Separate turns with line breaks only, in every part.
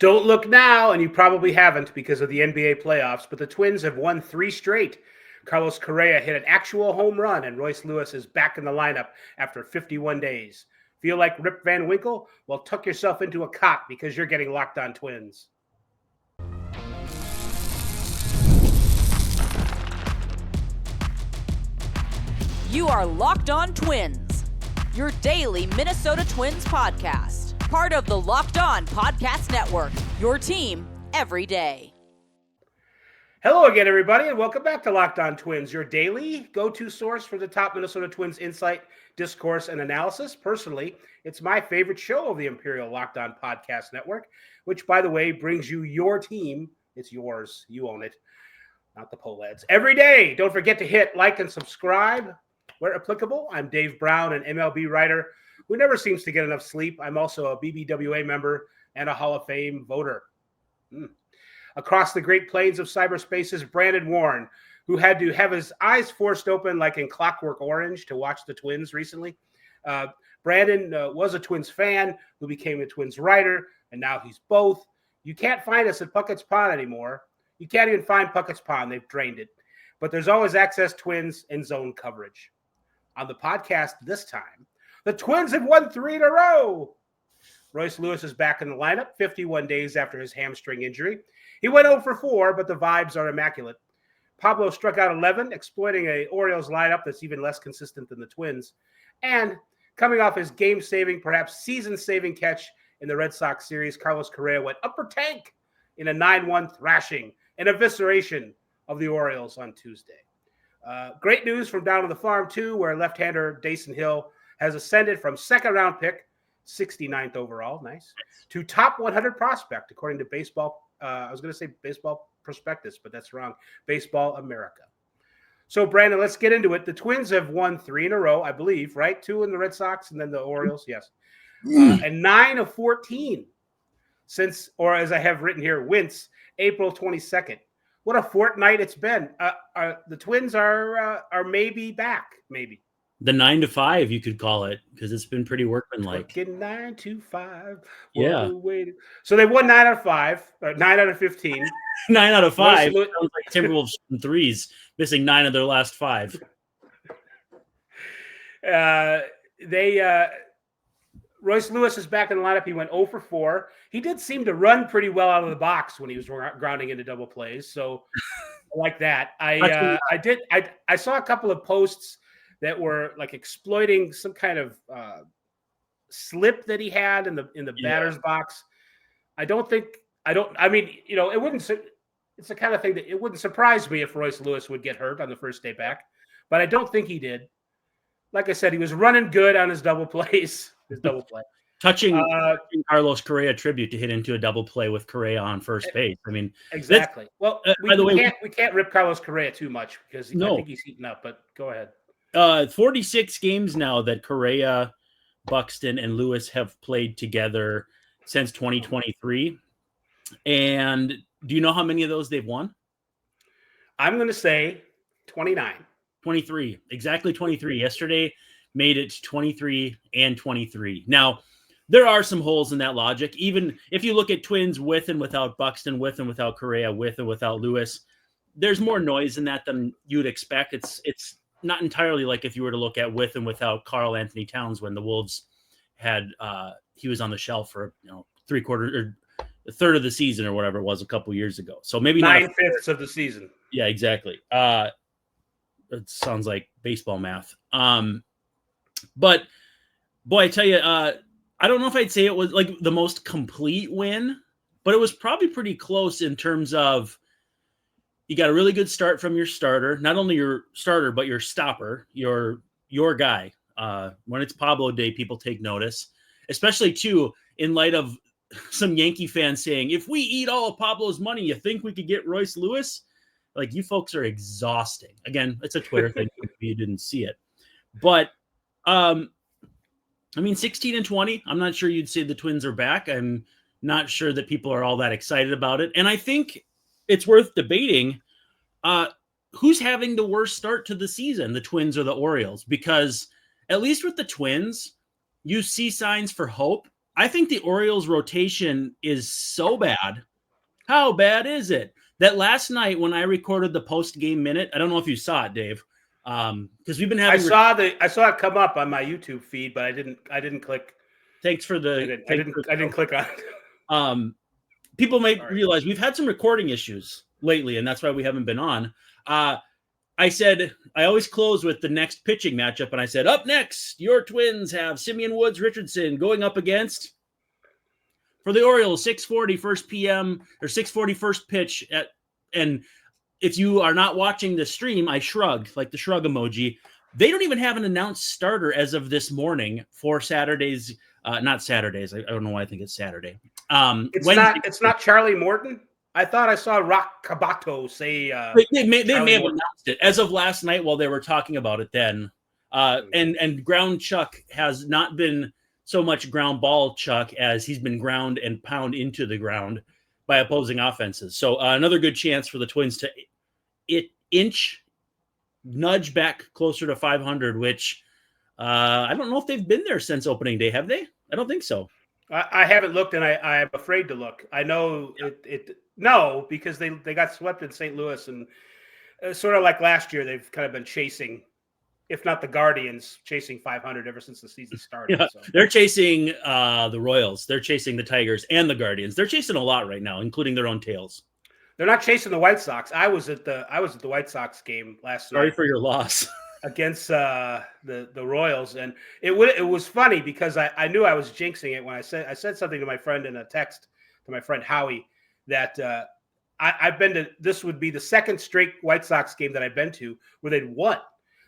Don't look now, and you probably haven't because of the NBA playoffs, but the Twins have won 3 straight. Carlos Correa hit an actual home run, and Royce Lewis is back in the lineup after 51 days. Feel like Rip Van Winkle? Well, tuck yourself into a cot because you're getting Locked On Twins.
You are Locked On Twins, your daily Minnesota Twins podcast. Part of the Locked On Podcast Network, your team every day.
Hello again, everybody, and welcome back to Locked On Twins, your daily go-to source for the top Minnesota Twins insight, discourse, and analysis. Personally, it's my favorite show of the Imperial Locked On Podcast Network, which, by the way, brings you your team. It's yours. You own it, not the Poleads. Every day, don't forget to hit like and subscribe where applicable. I'm Dave Brown, an MLB writer who never seems to get enough sleep. I'm also a BBWA member and a Hall of Fame voter. Across the Great Plains of cyberspace is Brandon Warren, who had to have his eyes forced open like in Clockwork Orange to watch the Twins recently. Brandon was a Twins fan who became a Twins writer, and now he's both. You can't find us at Puckett's Pond anymore. You can't even find Puckett's Pond. They've drained it. But there's always Access Twins and zone coverage. On the podcast this time, the Twins have won 3 in a row. Royce Lewis is back in the lineup 51 days after his hamstring injury. He went 0 for 4, but the vibes are immaculate. Pablo struck out 11, exploiting an Orioles lineup that's even less consistent than the Twins. And coming off his game-saving, perhaps season-saving catch in the Red Sox series, Carlos Correa went upper tank in a 9-1 thrashing and evisceration of the Orioles on Tuesday. Great news from down on the farm, too, where left-hander Dason Hill has ascended from second-round pick, 69th overall, nice, to top 100 prospect, according to Baseball. I was going to say Baseball Prospectus, but that's wrong. Baseball America. So, Brandon, let's get into it. The Twins have won 3 in a row, I believe, right? 2 in the Red Sox and then the Orioles, yes. And 9 of 14 since, or as I have written here, Wince, April 22nd. What a fortnight it's been. The Twins are maybe back, maybe.
The 9 to 5, you could call it, because it's been pretty workmanlike.
9 to 5.
Yeah.
So they won 9 out of 5, 9 out of 15.
9 out of 5. Sounds like Timberwolves from threes, missing 9 of their last 5.
Royce Lewis is back in the lineup. He went 0 for 4. He did seem to run pretty well out of the box when he was grounding into double plays. So I like that. I saw a couple of posts that were like exploiting some kind of slip that he had in the batter's box. It wouldn't. It's the kind of thing that it wouldn't surprise me if Royce Lewis would get hurt on the first day back, but I don't think he did. Like I said, he was running good on his double plays. His double play.
Touching Carlos Correa tribute to hit into a double play with Correa on first base. I mean,
exactly. Well, we can't rip Carlos Correa too much because I think he's heating up. But go ahead.
46 games now that Correa, Buxton, and Lewis have played together since 2023. And do you know how many of those they've won?
I'm going to say 29.
23. Exactly 23. Yesterday made it 23 and 23. Now, there are some holes in that logic. Even if you look at Twins with and without Buxton, with and without Correa, with and without Lewis, there's more noise in that than you'd expect. It's not entirely like if you were to look at with and without Karl Anthony Towns when the Wolves had he was on the shelf for three-quarters or a third of the season or whatever it was a couple years ago. So maybe
9/5 of the season.
Yeah, exactly. It sounds like baseball math. But boy, I tell you, I don't know if I'd say it was like the most complete win, but it was probably pretty close in terms of you got a really good start from your starter, not only your starter, but your stopper, your guy. When it's Pablo Day, people take notice, especially too, in light of some Yankee fans saying, if we eat all of Pablo's money, you think we could get Royce Lewis? Like, you folks are exhausting. Again, it's a Twitter thing if you didn't see it. But, 16 and 20, I'm not sure you'd say the Twins are back. I'm not sure that people are all that excited about it. And I think it's worth debating who's having the worst start to the season, the Twins or the Orioles, because at least with the Twins, you see signs for hope. I think the Orioles rotation is so bad. How bad is it? That last night when I recorded the post-game minute, I don't know if you saw it, Dave, because we've been having.
I saw it come up on my YouTube feed, but I didn't click.
Thanks for the.
I didn't click on it.
People may realize we've had some recording issues lately, and that's why we haven't been on. I said I always close with the next pitching matchup, and I said, up next, your Twins have Simeon Woods Richardson going up against, for the Orioles, 6:40 first PM or 6:40 first pitch and if you are not watching the stream, I shrugged, like the shrug emoji. They don't even have an announced starter as of this morning for Saturdays. Not Saturdays. I don't know why I think it's Saturday.
It's not Charlie Morton. I thought I saw Rock Cabato say
they may have announced it as of last night while they were talking about it then. And ground Chuck has not been so much ground ball Chuck as he's been ground and pound into the ground by opposing offenses. So another good chance for the Twins to nudge back closer to 500, which I don't know if they've been there since opening day. Have they? I don't think so.
I haven't looked, and I am afraid to look. I know no, because they got swept in St. Louis, and sort of like last year, they've kind of been chasing, if not the Guardians, chasing 500 ever since the season started.
Yeah,
so.
They're chasing the Royals. They're chasing the Tigers and the Guardians. They're chasing a lot right now, including their own tails.
They're not chasing the White Sox. I was at the White Sox game last night.
Sorry for your loss.
Against the Royals, and it was funny because I knew I was jinxing it when I said something to my friend in a text to my friend Howie that I've been to. This would be the second straight White Sox game that I've been to where they'd won.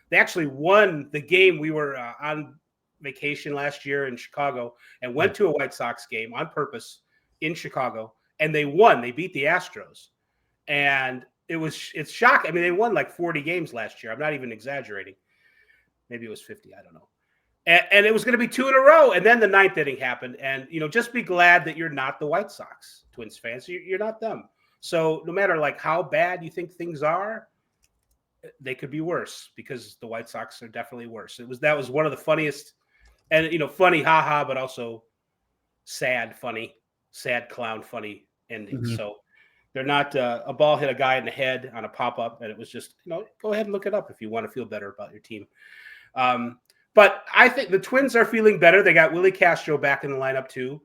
They actually won the game. We were on vacation last year in Chicago and went to a White Sox game on purpose in Chicago, and they won. They beat the Astros, and it's shocking. I mean, they won like 40 games last year. I'm not even exaggerating. Maybe it was 50. I don't know. And it was going to be 2 in a row. And then the ninth inning happened. And, just be glad that you're not the White Sox, Twins fans. You're not them. So no matter like how bad you think things are, they could be worse because the White Sox are definitely worse. That was one of the funniest and, funny, haha, but also sad clown, funny endings. Mm-hmm. So they're not a ball hit a guy in the head on a pop-up, and it was just, go ahead and look it up if you want to feel better about your team. But I think the Twins are feeling better. They got Willi Castro back in the lineup too.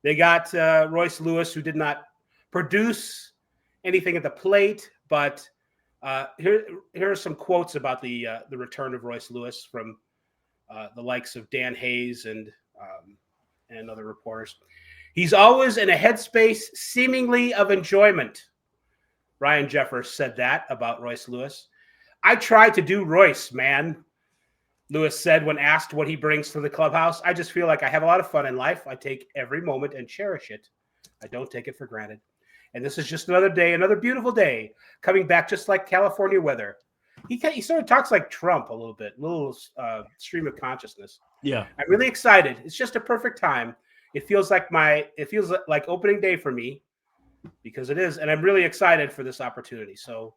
They got Royce Lewis, who did not produce anything at the plate, but here are some quotes about the return of Royce Lewis from the likes of Dan Hayes and other reporters. He's always in a headspace seemingly of enjoyment. Ryan Jeffers said that about Royce Lewis. I try to do Royce, man, Lewis said when asked what he brings to the clubhouse. I just feel like I have a lot of fun in life. I take every moment and cherish it. I don't take it for granted. And this is just another day, another beautiful day, coming back just like California weather. He sort of talks like Trump a little bit, little stream of consciousness.
Yeah.
I'm really excited. It's just a perfect time. It feels like opening day for me because it is. And I'm really excited for this opportunity. So,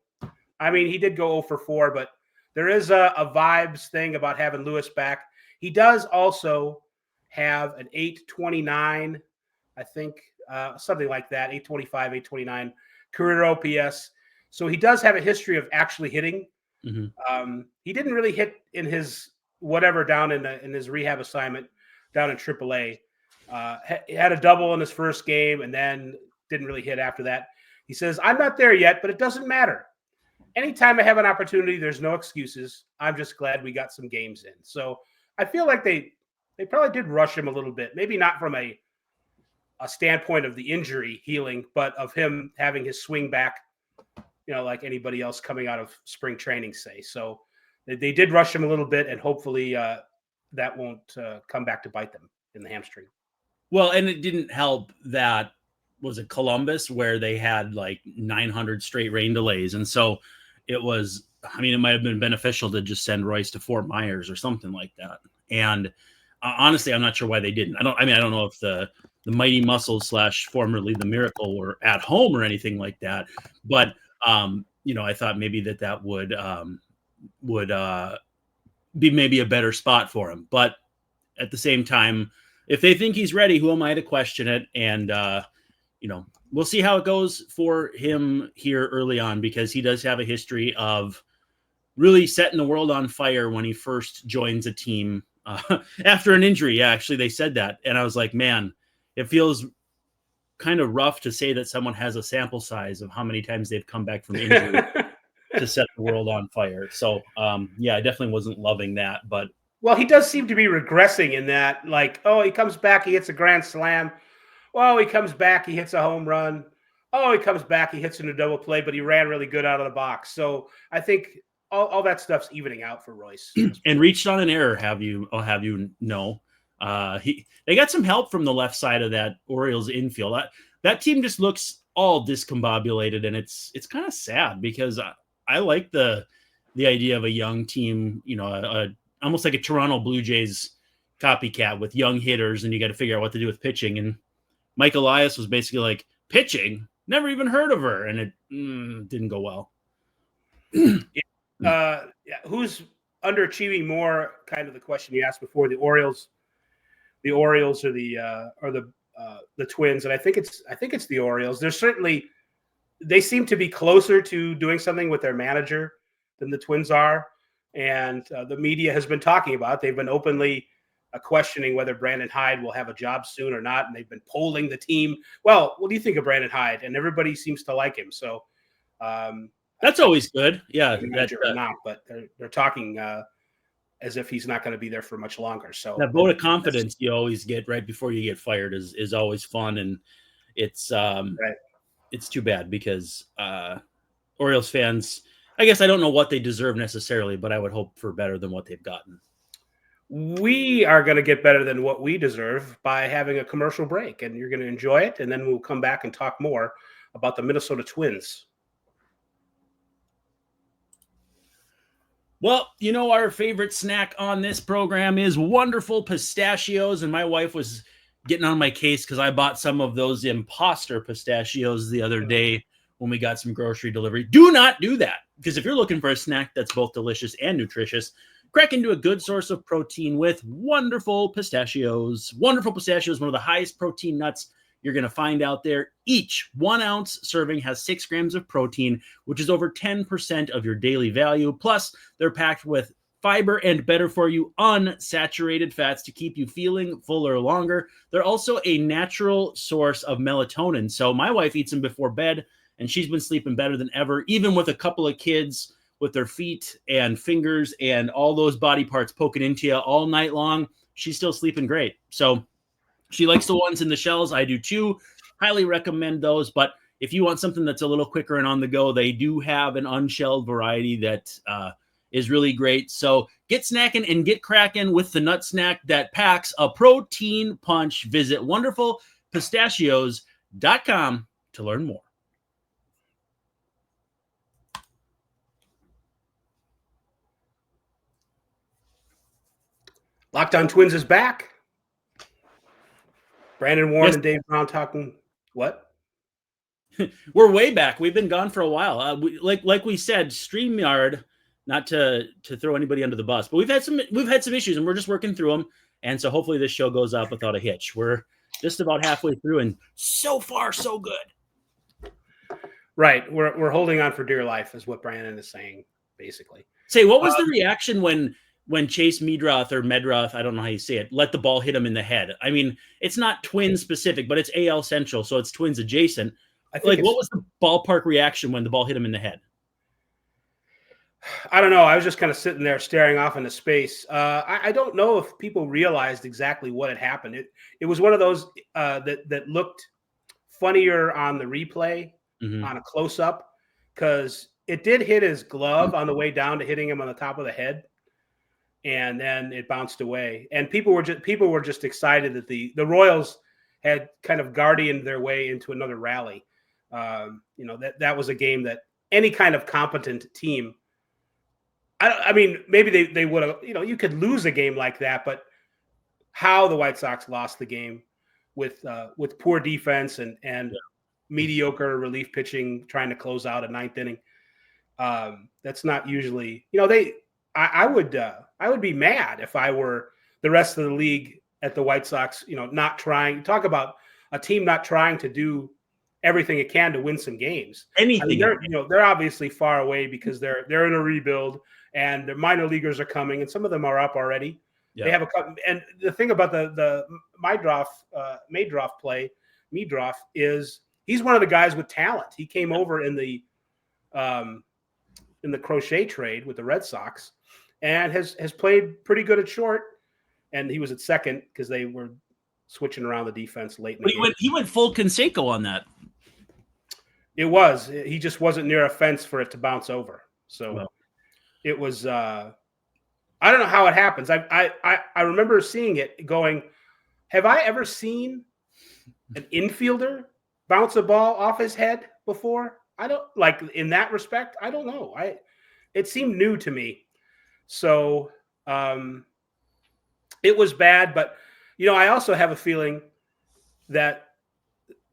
I mean, he did go 0 for 4, but there is a vibes thing about having Lewis back. He does also have an 829, I think, something like that, 825, 829 career OPS. So he does have a history of actually hitting. Mm-hmm. He didn't really hit in his whatever down in his rehab assignment down in AAA. He had a double in his first game and then didn't really hit after that. He says, I'm not there yet, but it doesn't matter. Anytime I have an opportunity, there's no excuses. I'm just glad we got some games in. So I feel like they probably did rush him a little bit. Maybe not from a standpoint of the injury healing, but of him having his swing back, like anybody else coming out of spring training, say. So they did rush him a little bit, and hopefully that won't come back to bite them in the hamstring.
Well, and it didn't help that, was it Columbus, where they had like 900 straight rain delays. And so it was, it might have been beneficial to just send Royce to Fort Myers or something like that. And honestly, I'm not sure why they didn't. I don't know if the Mighty Muscles / formerly the Miracle were at home or anything like that. But, I thought maybe that would be maybe a better spot for him. But at the same time, if they think he's ready, who am I to question it? And, we'll see how it goes for him here early on, because he does have a history of really setting the world on fire when he first joins a team after an injury. Yeah, actually, they said that. And I was like, man, it feels kind of rough to say that someone has a sample size of how many times they've come back from injury to set the world on fire. So, I definitely wasn't loving that. But
well, he does seem to be regressing in that, like, oh, he comes back, he hits a grand slam. Oh, he comes back, he hits a home run. Oh, he comes back, he hits in a double play, but he ran really good out of the box. So I think all that stuff's evening out for Royce.
And reached on an error, they got some help from the left side of that Orioles infield. That team just looks all discombobulated, and it's kind of sad, because I like the idea of a young team, almost like a Toronto Blue Jays copycat with young hitters, and you got to figure out what to do with pitching. And Mike Elias was basically like, pitching? Never even heard of her, and it didn't go well.
Who's underachieving more? Kind of the question you asked before: the Orioles or the Twins, and I think it's the Orioles. They seem to be closer to doing something with their manager than the Twins are, and the media has been talking about it. They've been openly questioning whether Brandon Hyde will have a job soon or not, and they've been polling the team. Well, what do you think of Brandon Hyde? And everybody seems to like him. So
that's always good. Yeah,
or not, but they're talking as if he's not going to be there for much longer. So
that vote of confidence you always get right before you get fired is always fun, and it's it's too bad, because Orioles fans, I guess I don't know what they deserve necessarily, but I would hope for better than what they've gotten.
We are going to get better than what we deserve by having a commercial break, and you're going to enjoy it, and then we'll come back and talk more about the Minnesota Twins.
Well, our favorite snack on this program is wonderful pistachios, and my wife was getting on my case because I bought some of those imposter pistachios the other day when we got some grocery delivery. Do not do that, because if you're looking for a snack that's both delicious and nutritious, crack into a good source of protein with Wonderful Pistachios. Wonderful Pistachios, one of the highest protein nuts you're going to find out there. Each 1 ounce serving has 6 grams of protein, which is over 10% of your daily value. Plus, they're packed with fiber and better for you unsaturated fats to keep you feeling fuller longer. They're also a natural source of melatonin. So my wife eats them before bed, and she's been sleeping better than ever, even with a couple of kids with their feet and fingers and all those body parts poking into you all night long. She's still sleeping great. So she likes the ones in the shells. I do too. Highly recommend those. But if you want something that's a little quicker and on the go, they do have an unshelled variety that is really great. So get snacking and get cracking with the nut snack that packs a protein punch. Visit wonderfulpistachios.com to learn more.
Locked On Twins is back. Brandon Warren and Dave Brown talking what?
We're way back. We've been gone for a while. Like we said, StreamYard, not to throw anybody under the bus, but we've had some issues, and we're just working through them. And so hopefully this show goes up without a hitch. We're just about halfway through, and so far so good.
Right. We're holding on for dear life, is what Brandon is saying, basically.
Say, what was the reaction when Chase Medroth, I don't know how you say it, let the ball hit him in the head? I mean, it's not Twins specific, but it's AL Central, so it's Twins adjacent. What was the ballpark reaction when the ball hit him in the head?
I don't know. I was just kind of sitting there staring off into space. I don't know if people realized exactly what had happened. It was one of those that looked funnier on the replay, on a close-up, because it did hit his glove on the way down to hitting him on the top of the head, and then it bounced away. And people were just excited that the Royals had kind of guardianed their way into another rally. That was a game that any kind of competent team, I mean, maybe they would have, you could lose a game like that, but how the White Sox lost the game with poor defense and mediocre relief pitching, trying to close out a ninth inning. That's not usually, I would be mad if I were the rest of the league at the White Sox, not trying. Talk about a team not trying to do everything it can to win some games.
Anything.
They're obviously far away because they're in a rebuild and the minor leaguers are coming, and some of them are up already. Yeah. They have a couple, and the thing about the Meadroff is he's one of the guys with talent. He came over in the Crochet trade with the Red Sox and has played pretty good at short. And he was at second because they were switching around the defense late in the game.
He went full Canseco on that.
He just wasn't near a fence for it to bounce over. So it was I don't know how it happens. I remember seeing it going, have I ever seen an infielder bounce a ball off his head before? I don't, like, in that respect, I don't know. It seemed new to me. So it was bad, but I also have a feeling that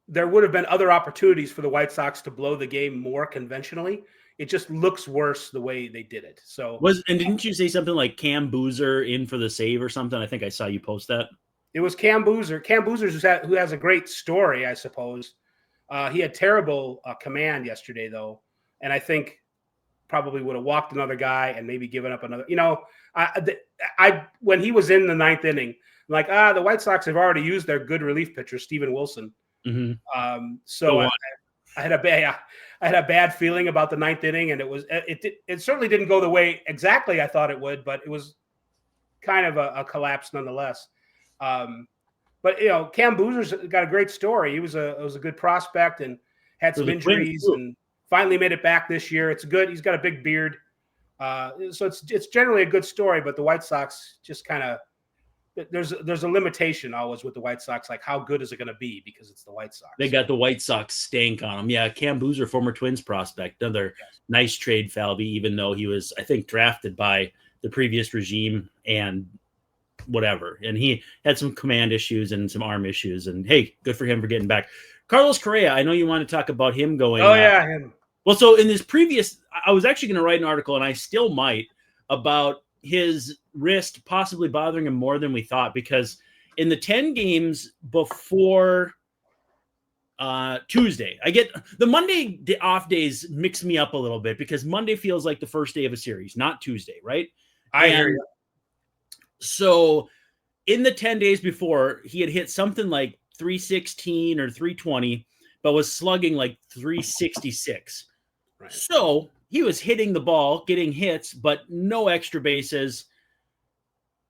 there would have been other opportunities for the White Sox to blow the game more conventionally. It just looks worse the way they did it. So
and didn't you say something like Cam Boozer in for the save or something? I think I saw you post that.
It was Cam Boozer. Cam Boozer, who has a great story, I suppose. He had terrible command yesterday, though, and I think probably would have walked another guy and maybe given up another. When he was in the ninth inning, I'm like, the White Sox have already used their good relief pitcher, Steven Wilson.
Mm-hmm.
So I had a bad feeling about the ninth inning, and it certainly didn't go the way exactly I thought it would, but it was kind of a collapse nonetheless. But Cam Boozer's got a great story. He was a good prospect and had some injuries and finally made it back this year. It's good. He's got a big beard, so it's generally a good story. But the White Sox just kind of there's a limitation always with the White Sox. Like, how good is it going to be because it's the White Sox?
They got the White Sox stank on them. Yeah, Cam Boozer, former Twins prospect, another nice trade, Falvey. Even though he was, I think, drafted by the previous regime and whatever, and he had some command issues and some arm issues, and hey, good for him for getting back. Carlos Correa, I know you want to talk about him going.
Oh yeah, him.
Well, so in this previous, I was actually going to write an article, and I still might, about his wrist possibly bothering him more than we thought, because in the 10 games before Tuesday, I get the Monday off days mix me up a little bit because Monday feels like the first day of a series, not Tuesday, right?
I hear you.
So in the 10 days before, he had hit something like 316 or 320, but was slugging like 366. Right. So he was hitting the ball, getting hits, but no extra bases.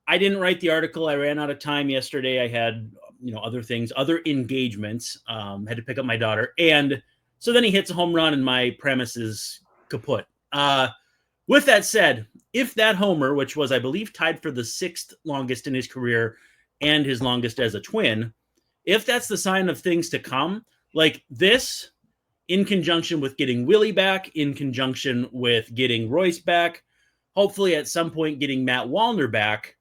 I didn't write the article. I ran out of time yesterday. I had, other things, other engagements, had to pick up my daughter. And so then he hits a home run and my premise is kaput. With that said, if that homer, which was, I believe, tied for the 6th longest in his career and his longest as a Twin, if that's the sign of things to come, like this, in conjunction with getting Willie back, in conjunction with getting Royce back, hopefully at some point getting Matt Wallner back,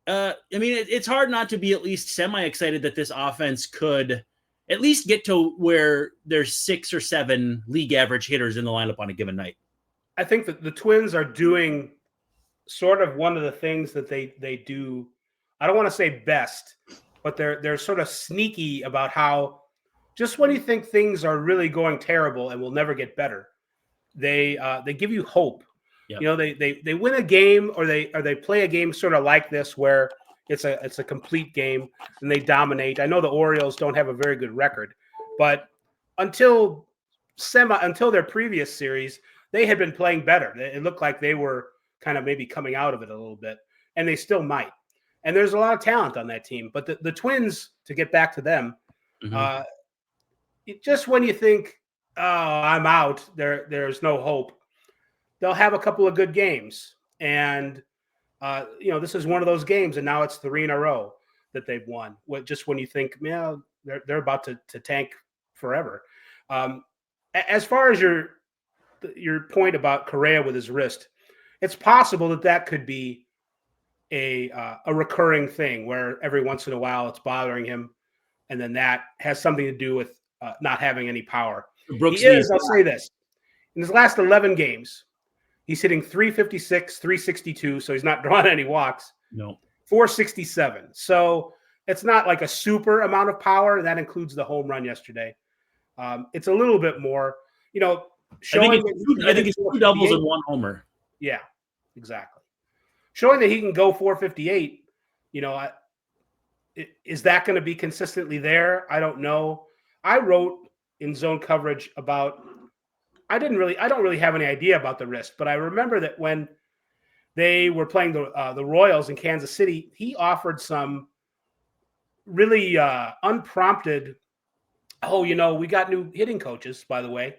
it's hard not to be at least semi-excited that this offense could at least get to where there's 6 or 7 league average hitters in the lineup on a given night.
I think that the Twins are doing sort of one of the things that they do. I don't want to say best, but they're sort of sneaky about how just when you think things are really going terrible and will never get better, they give you hope. Yep. They win a game or they play a game sort of like this where it's a complete game and they dominate. I know the Orioles don't have a very good record, but until their previous series, they had been playing better. It looked like they were kind of maybe coming out of it a little bit, and they still might. And there's a lot of talent on that team. But the Twins, to get back to them, just when you think, oh, I'm out, there's no hope, they'll have a couple of good games. And, this is one of those games, and now it's 3 in a row that they've won. Just when you think, they're about to tank forever. As far as your point about Correa with his wrist, it's possible that could be a recurring thing where every once in a while it's bothering him, and then that has something to do with not having any power. I'll say this. In his last 11 games, he's hitting 356, 362, so he's not drawing any walks.
No.
467. So it's not like a super amount of power. And that includes the home run yesterday. It's a little bit more, showing
I think it's 2 doubles and 1 homer.
Yeah, exactly. Showing that he can go 458, is that going to be consistently there? I don't know. I wrote in zone coverage about, I don't really have any idea about the wrist, but I remember that when they were playing the Royals in Kansas City, he offered some really unprompted, we got new hitting coaches, by the way,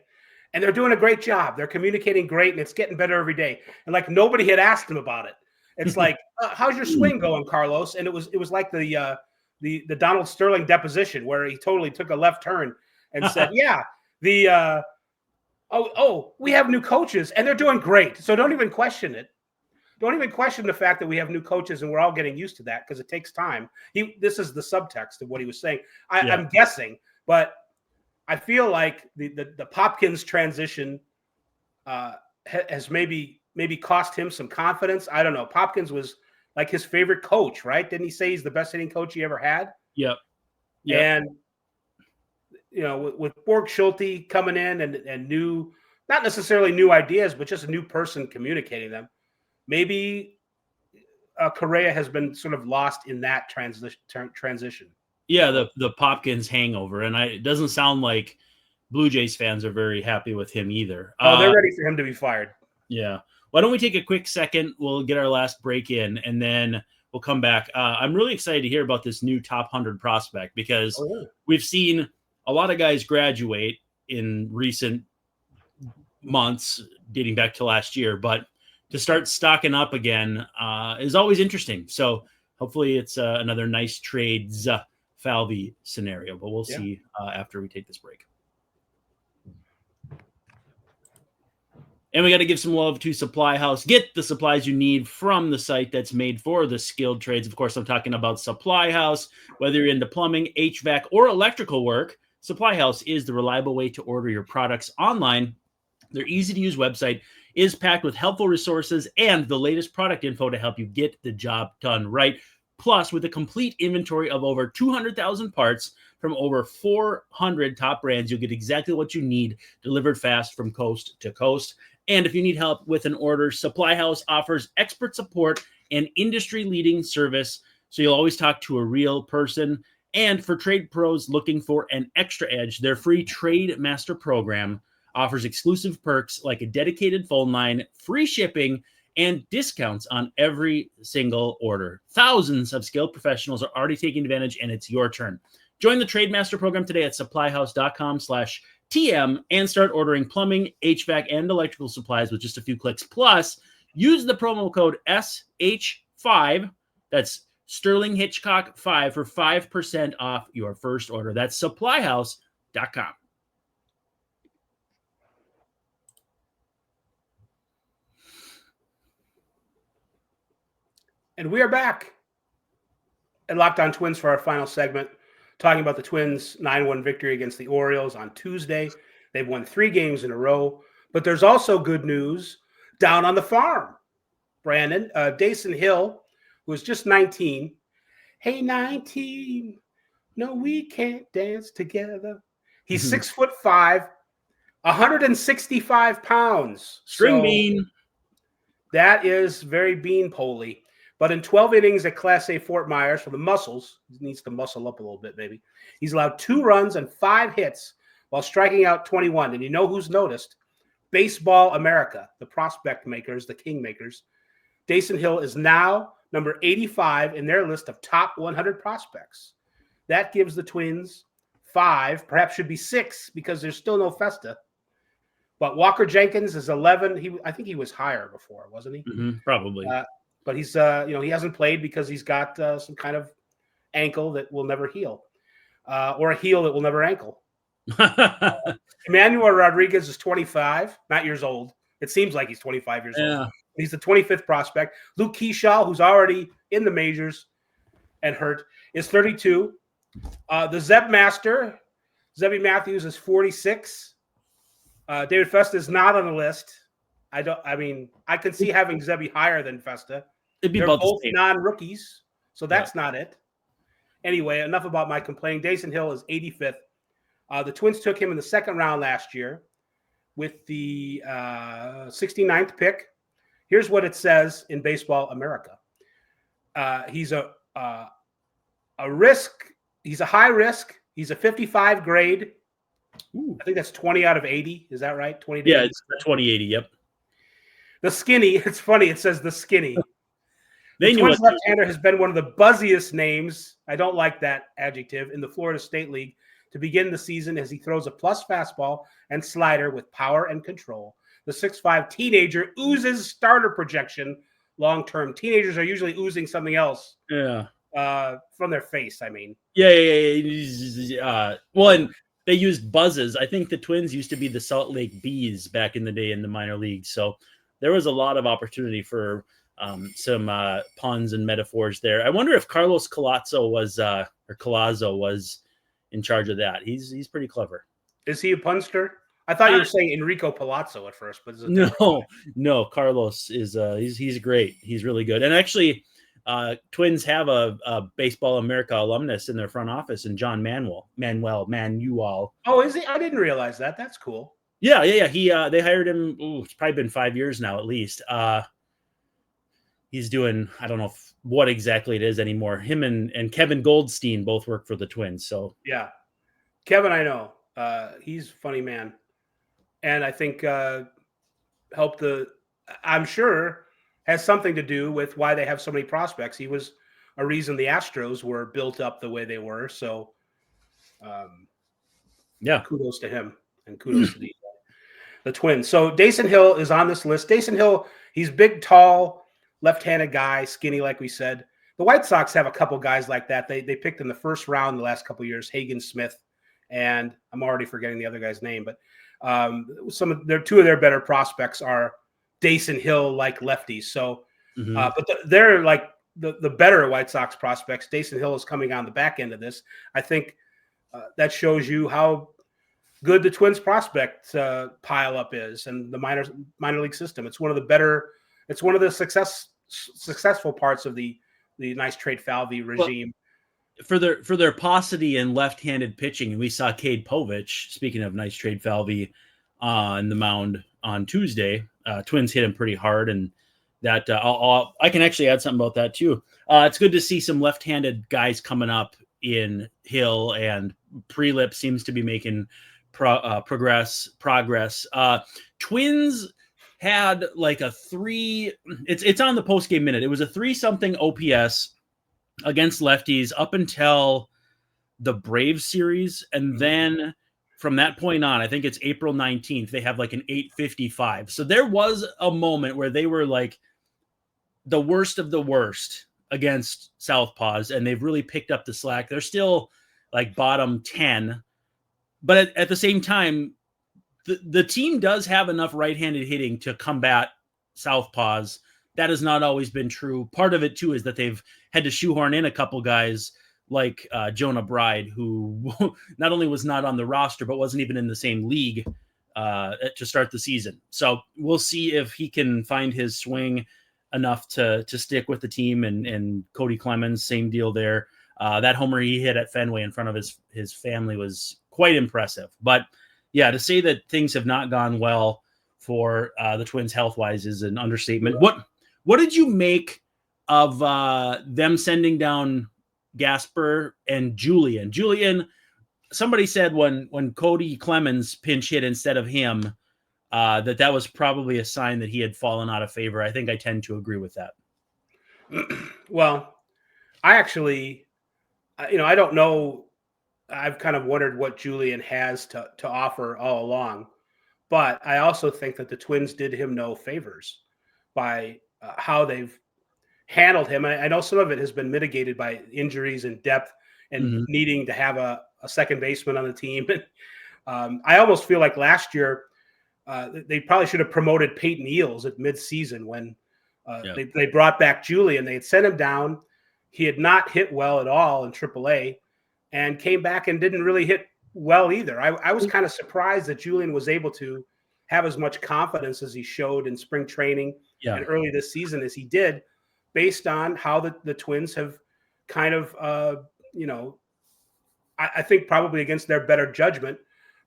and they're doing a great job. They're communicating great, and it's getting better every day. And like nobody had asked him about it. It's like, how's your swing going, Carlos? And it was like the Donald Sterling deposition where he totally took a left turn and said, yeah, we have new coaches and they're doing great. So don't even question it. Don't even question the fact that we have new coaches and we're all getting used to that because it takes time. This is the subtext of what he was saying. I'm guessing, but I feel like the Popkins transition has maybe cost him some confidence. I don't know. Popkins was like his favorite coach, right? Didn't he say he's the best hitting coach he ever had?
Yep.
And with Borg Schulte coming in and new, not necessarily new ideas, but just a new person communicating them, maybe Correa has been sort of lost in that transition.
Yeah, the Popkins hangover, and it doesn't sound like Blue Jays fans are very happy with him either.
Oh, they're ready for him to be fired.
Yeah. Why don't we take a quick second? We'll get our last break in, and then we'll come back. I'm really excited to hear about this new top 100 prospect because we've seen a lot of guys graduate in recent months, dating back to last year, but to start stocking up again is always interesting. So hopefully it's another nice trades Falvey scenario, but we'll see after we take this break. And we got to give some love to Supply House. Get the supplies you need from the site that's made for the skilled trades. Of course, I'm talking about Supply House. Whether you're into plumbing, HVAC, or electrical work, Supply House is the reliable way to order your products online. Their easy-to-use website is packed with helpful resources and the latest product info to help you get the job done right. Plus, with a complete inventory of over 200,000 parts from over 400 top brands, you'll get exactly what you need delivered fast from coast to coast. And if you need help with an order, Supply House offers expert support and industry-leading service, so you'll always talk to a real person. And for trade pros looking for an extra edge, their free Trade Master program offers exclusive perks like a dedicated phone line, free shipping, and discounts on every single order. Thousands of skilled professionals are already taking advantage, and it's your turn. Join the Trade Master program today at supplyhouse.com/TM and start ordering plumbing, HVAC, and electrical supplies with just a few clicks. Plus, use the promo code SH5, that's Sterling Hitchcock 5, for 5% off your first order. That's supplyhouse.com.
And we are back at Locked On Twins for our final segment, talking about the Twins' 9-1 victory against the Orioles on Tuesday. They've won 3 games in a row, but there's also good news down on the farm. Brandon, Dason Hill, who was just 19. Hey, 19, no, we can't dance together. He's 6'5", 165 pounds.
String bean.
That is very bean-poley. But in 12 innings at Class A Fort Myers for the Muscles, he needs to muscle up a little bit, maybe. He's allowed 2 runs and 5 hits while striking out 21. And you know who's noticed? Baseball America, the prospect makers, the king makers. Dason Hill is now number 85 in their list of top 100 prospects. That gives the Twins 5, perhaps should be 6 because there's still no Festa. But Walker Jenkins is 11. I think he was higher before, wasn't he?
Probably.
But he's, he hasn't played because he's got some kind of ankle that will never heal, or a heel that will never ankle. Emmanuel Rodriguez is 25, not years old. It seems like he's 25 years old. He's the 25th prospect. Luke Keyshaw, who's already in the majors and hurt, is 32. The Zeb Master, Zebby Matthews, is 46. David Festa is not on the list. I can see having Zebby higher than Festa.
It'd be
They're
about
both
the same.
non-rookies, so that's not it. Anyway, enough about my complaining. Dason Hill is 85th. The Twins took him in the second round last year with the 69th pick. Here's what it says in Baseball America. He's a risk. He's a high risk. He's a 55 grade.
Ooh.
I think that's 20 out of 80. Is that right? 20.
Yeah, it's 2080. Yep.
The skinny. It's funny. It says the skinny.
They
the
knew
Twins
what
left-hander has been one of the buzziest names. I don't like that adjective in the Florida State League to begin the season as he throws a plus fastball and slider with power and control. The 6'5" teenager oozes starter projection long-term. Teenagers are usually oozing something else.
Yeah.
From their face, I mean.
Yeah. Well, and they used buzzes. I think the Twins used to be the Salt Lake Bees back in the day in the minor leagues. So there was a lot of opportunity for some puns and metaphors there. I wonder if Carlos Colazzo was in charge of that. He's pretty clever.
Is he a punster? I thought you were saying Enrico Palazzo at first, but
no. Carlos is he's great. He's really good. And actually, Twins have a Baseball America alumnus in their front office, and John Manuel.
Oh, is he? I didn't realize that. That's cool.
Yeah. He they hired him. It's probably been 5 years now, at least. He's doing, I don't know what exactly it is anymore. Him and Kevin Goldstein both work for the Twins. So
yeah, Kevin, I know. He's a funny man. And I think I'm sure, has something to do with why they have so many prospects. He was a reason the Astros were built up the way they were. So, kudos to him and kudos to the Twins. So Dason Hill is on this list. Dason Hill, he's big, tall, left-handed guy, skinny, like we said. The White Sox have a couple guys like that. They picked in the first round the last couple of years, Hagen Smith, and I'm already forgetting the other guy's name, but two of their better prospects are Dason Hill like lefties. So, but they're like the better White Sox prospects. Dason Hill is coming on the back end of this. I think that shows you how good the Twins prospect pile up is and the minor league system. It's one of the better. It's one of the successful parts of the nice trade Falvey regime.
For their paucity and left-handed pitching, and we saw Cade Povich, speaking of nice trade Falvey, on the mound on Tuesday. Twins hit him pretty hard, and that I can actually add something about that too. It's good to see some left-handed guys coming up in Hill, and Prelip seems to be making progress. Twins had like a 3. It's on the post-game minute. It was a 3-something OPS against lefties up until the Braves series, and then from that point on, I think it's April 19th, they have like an 855. So there was a moment where they were like the worst of the worst against Southpaws, and they've really picked up the slack. They're still like bottom 10, but at the same time, the team does have enough right-handed hitting to combat Southpaws. That has not always been true. Part of it too is that they've had to shoehorn in a couple guys like Jonah Bride, who not only was not on the roster, but wasn't even in the same league to start the season. So we'll see if he can find his swing enough to stick with the team. And Cody Clemens, same deal there. That homer he hit at Fenway in front of his family was quite impressive. But yeah, to say that things have not gone well for the Twins health-wise is an understatement. What did you make of them sending down Gasper and Julian? Somebody said when Cody Clemens pinch hit instead of him, that was probably a sign that he had fallen out of favor. I think I tend to agree with that.
Well, I actually, I don't know. I've kind of wondered what Julian has to offer all along, but I also think that the Twins did him no favors by how they've handled him. I know some of it has been mitigated by injuries and depth and needing to have a second baseman on the team. I almost feel like last year they probably should have promoted Peyton Eales at midseason when they brought back Julian. They had sent him down. He had not hit well at all in AAA and came back and didn't really hit well either. I was kind of surprised that Julian was able to have as much confidence as he showed in spring training and early this season as he did, based on how the Twins have kind of I think probably against their better judgment,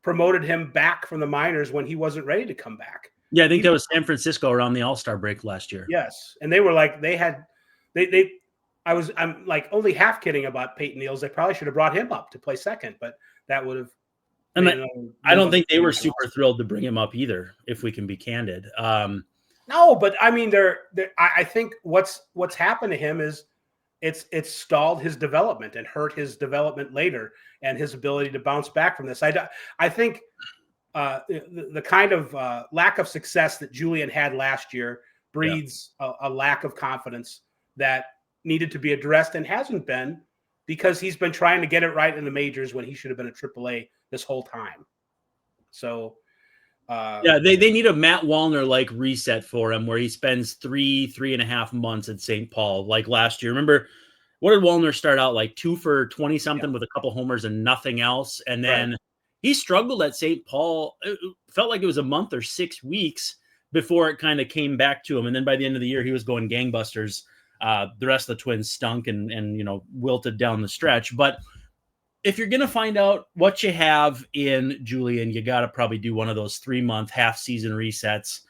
promoted him back from the minors when he wasn't ready to come back.
Yeah, I think that was San Francisco around the All-Star break last year.
Yes, and they were like I'm like only half kidding about Peyton Neals. They probably should have brought him up to play second, but that would have.
And I don't think they were super thrilled to bring him up either, if we can be candid.
No, but I mean, I think what's happened to him is it's stalled his development and hurt his development later and his ability to bounce back from this. I think the kind of lack of success that Julian had last year breeds a lack of confidence that needed to be addressed and hasn't been, because he's been trying to get it right in the majors when he should have been at AAA this whole time. So
they need a Matt Wallner like reset for him, where he spends 3.5 months at St. Paul like last year. Remember, what did Wallner start out like? 2 for 20 something with a couple homers and nothing else, and then he struggled at St. Paul. It felt like it was a month or 6 weeks before it kind of came back to him, and then by the end of the year he was going gangbusters. The rest of the Twins stunk and wilted down the stretch. But if you're going to find out what you have in Julian, you got to probably do one of those 3-month half-season resets.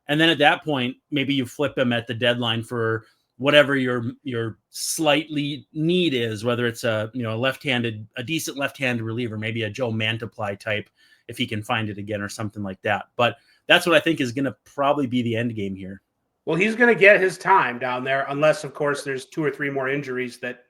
And then at that point, maybe you flip him at the deadline for whatever your slightly need is, whether it's a decent left-handed reliever, maybe a Joe Mantiply type, if he can find it again or something like that. But that's what I think is going to probably be the end game here.
Well, he's going to get his time down there, unless, of course, there's 2 or 3 more injuries that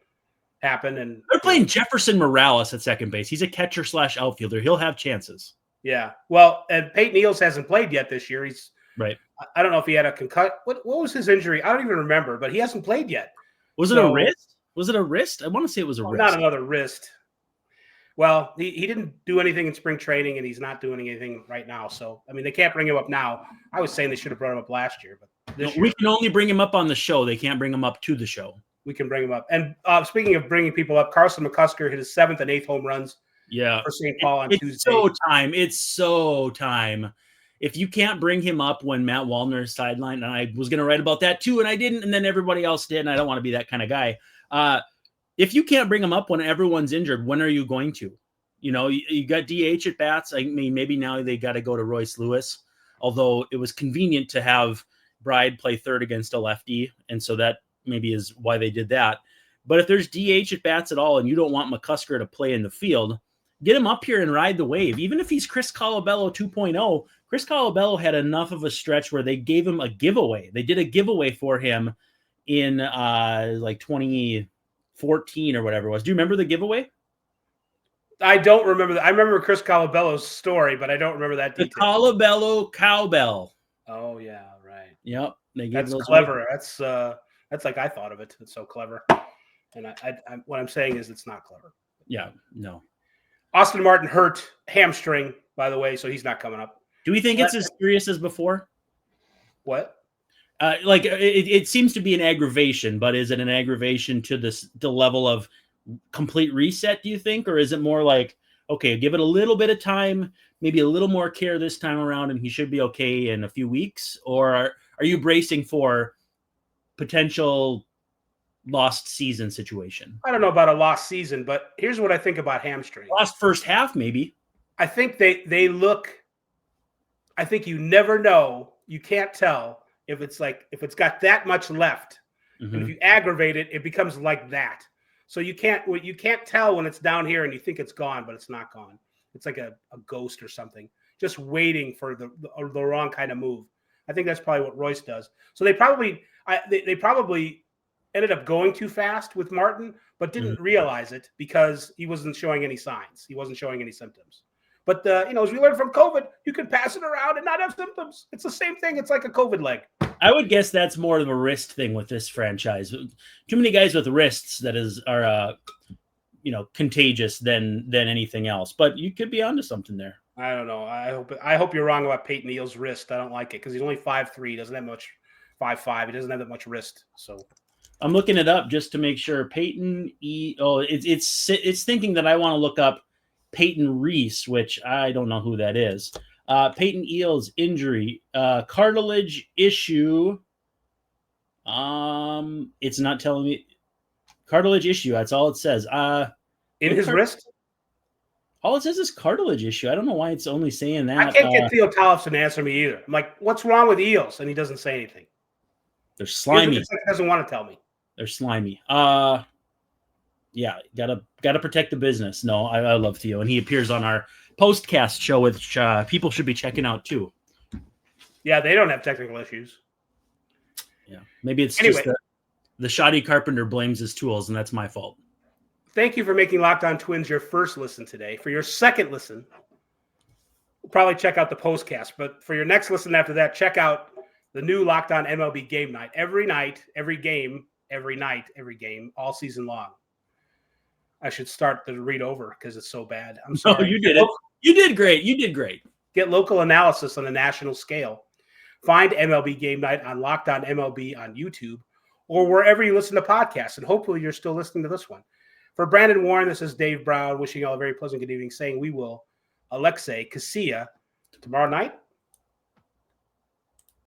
happen. And
they're playing Jefferson Morales at second base. He's a catcher / outfielder. He'll have chances.
Yeah. Well, and Peyton Neals hasn't played yet this year. He's
right.
I don't know if he had a concussion. What was his injury? I don't even remember, but he hasn't played yet.
Was it a wrist? Was it a wrist? I want to say it was a wrist.
Not another wrist. Well, he didn't do anything in spring training, and he's not doing anything right now. So, I mean, they can't bring him up now. I was saying they should have brought him up last year, but this year,
we can only bring him up on the show. They can't bring him up to the show.
We can bring him up. And speaking of bringing people up, Carson McCusker hit his 7th and 8th home runs for St. Paul on Tuesday.
It's so time. If you can't bring him up when Matt Wallner is sidelined, and I was going to write about that too, and I didn't, and then everybody else did, and I don't want to be that kind of guy. If you can't bring him up when everyone's injured, when are you going to? You got DH at bats. I mean, maybe now they got to go to Royce Lewis, although it was convenient to have Bride play third against a lefty, and so that maybe is why they did that. But if there's DH at bats at all and you don't want McCusker to play in the field, get him up here and ride the wave. Even if he's Chris Colabello 2.0, Chris Colabello had enough of a stretch where they gave him a giveaway. They did a giveaway for him in like 2014 or whatever it was. Do you remember the giveaway?
I don't remember that. I remember Chris Colabello's story, but I don't remember that detail.
The Colabello cowbell.
Oh yeah, right.
Yep.
That's clever. That's like I thought of it. It's so clever. And I what I'm saying is it's not clever.
Yeah, no.
Austin Martin hurt hamstring, by the way, so he's not coming up.
Do we think it's as serious as before?
What?
It seems to be an aggravation, but is it an aggravation to the level of complete reset, do you think? Or is it more like, okay, give it a little bit of time, maybe a little more care this time around, and he should be okay in a few weeks? Or are you bracing for potential lost season situation?
I don't know about a lost season, but here's what I think about hamstring.
Lost first half, maybe.
I think they look. I think you never know. You can't tell if it's got that much left. Mm-hmm. And if you aggravate it, it becomes like that. So you can't tell when it's down here and you think it's gone, but it's not gone. It's like a ghost or something, just waiting for the wrong kind of move. I think that's probably what Royce does. So they probably ended up going too fast with Martin, but didn't realize it because he wasn't showing any signs. He wasn't showing any symptoms. But as we learned from COVID, you can pass it around and not have symptoms. It's the same thing. It's like a COVID leg.
I would guess that's more of a wrist thing with this franchise. Too many guys with wrists that are contagious than anything else. But you could be onto something there.
I don't know. I hope you're wrong about Peyton Neal's wrist. I don't like it because he's only 5'3", doesn't have much 5'5". He doesn't have that much wrist. So
I'm looking it up just to make sure. Peyton it's thinking that I want to look up Peyton Reese, which I don't know who that is. Peyton Eel's injury, cartilage issue. It's not telling me cartilage issue. That's all it says.
in his wrist.
All it says is cartilage issue. I don't know why it's only saying that.
I can't get Theo Tollefson to answer me either. I'm like, what's wrong with eels? And he doesn't say anything.
They're slimy.
He doesn't want to tell me.
They're slimy. Yeah, gotta protect the business. No, I love Theo, and he appears on our postcast show, which people should be checking out too.
Yeah, they don't have technical issues.
Yeah, maybe it's just the shoddy carpenter blames his tools, and that's my fault.
Thank you for making Locked On Twins your first listen today. For your second listen, we'll probably check out the postcast. But for your next listen after that, check out the new Locked On MLB Game Night. Every night, every game, every night, every game, all season long. I should start the read over because it's so bad. I'm sorry.
No, you did it. You did great. You did great.
Get local analysis on a national scale. Find MLB Game Night on Locked On MLB on YouTube or wherever you listen to podcasts. And hopefully you're still listening to this one. For Brandon Warren, this is Dave Brown wishing you all a very pleasant good evening, saying we will Alexei Casilla tomorrow night